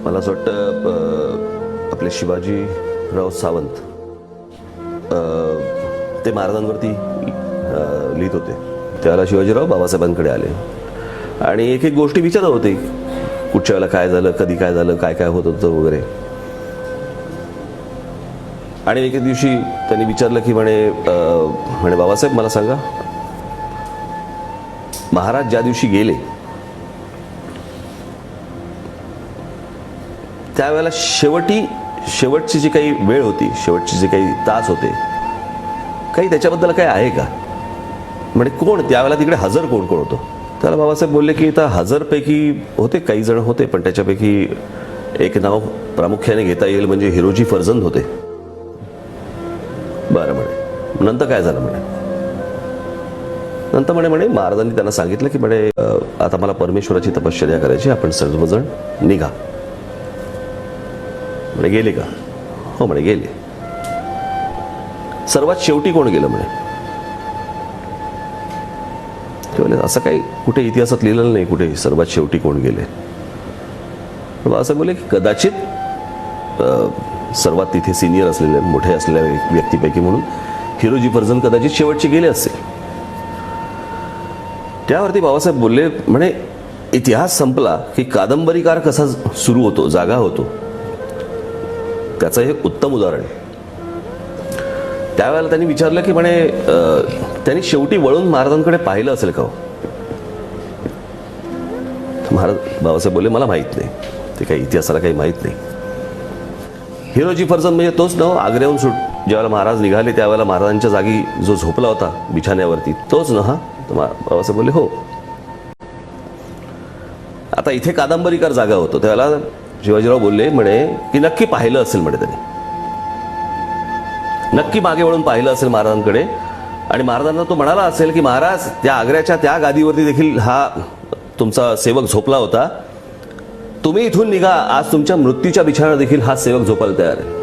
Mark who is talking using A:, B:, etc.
A: मला असं वाटतं आपले शिवाजीराव सावंत ते महाराजांवरती लिहित होते. त्याला शिवाजीराव बाबासाहेबांकडे आले आणि एक एक गोष्टी विचारत होते, कुठच्या वेळेला काय झालं, कधी काय झालं, काय काय होत होतं वगैरे. आणि एके दिवशी त्यांनी विचारलं की म्हणे बाबासाहेब मला सांगा, महाराज ज्या दिवशी गेले त्यावेळेला शेवटची जी काही वेळ होती, शेवटचे जे काही तास होते, काही त्याच्याबद्दल काय आहे का? म्हणजे कोण त्यावेळेला तिकडे हजर कोण कोण होतं? त्याला बाबासाहेब बोलले की आता हजरपैकी होते, काही जण होते, पण त्याच्यापैकी एक नाव प्रामुख्याने घेता येईल म्हणजे हिरोजी फर्जंद होते. बरं म्हणे, नंतर काय झालं म्हणे? नंतर म्हणे महाराजांनी त्यांना सांगितलं की आता मला परमेश्वराची तपश्चर्या करायची, आपण सर्वजण निघा. म्हणे गेले का? हो म्हणे गेले. सर्वात शेवटी कोण गेलं म्हणे? असं काही कुठे इतिहासात लिहिलेलं नाही कुठे सर्वात शेवटी कोण गेले. असं बोलले की कदाचित सर्वात तिथे सिनियर असलेले, मोठे असलेल्या व्यक्तीपैकी म्हणून हिरोजी फर्जंद कदाचित शेवटचे गेले असेल. त्यावरती बाबासाहेब बोलले म्हणे इतिहास संपला की कादंबरीकार कसा सुरू होतो, जागा होतो, त्याचं हे उत्तम उदाहरण. त्यावेळेला त्यांनी विचारलं की त्यांनी शेवटी वळून महाराजांकडे पाहिलं असेल का? महाराज बाबासाहेब बोलले मला माहित नाही, ते काही इतिहासाला काही माहित नाही. हिरोजी फर्जंद म्हणजे तोच ना, आग्र्याहून ज्यावेळेला महाराज निघाले त्यावेळेला महाराजांच्या जागी जो झोपला होता बिछाण्यावरती, तोच ना? हा. बाबासाहेब बोलले हो. आता इथे कादंबरीकार जागा होतो त्यावेळेला शिवाजीराव बोलले म्हणे की नक्की पाहिलं असेल म्हणे, त्यांनी नक्की मागे वळून पाहिलं असेल महाराजांकडे, आणि महाराजांना तो म्हणाला असेल की महाराज त्या आग्र्याच्या त्या गादीवरती देखील हा तुमचा सेवक झोपला होता, तुम्ही इथून निघा, आज तुमच्या मृत्यूच्या बिछाण्यावर देखील हा सेवक झोपायला तयार आहे.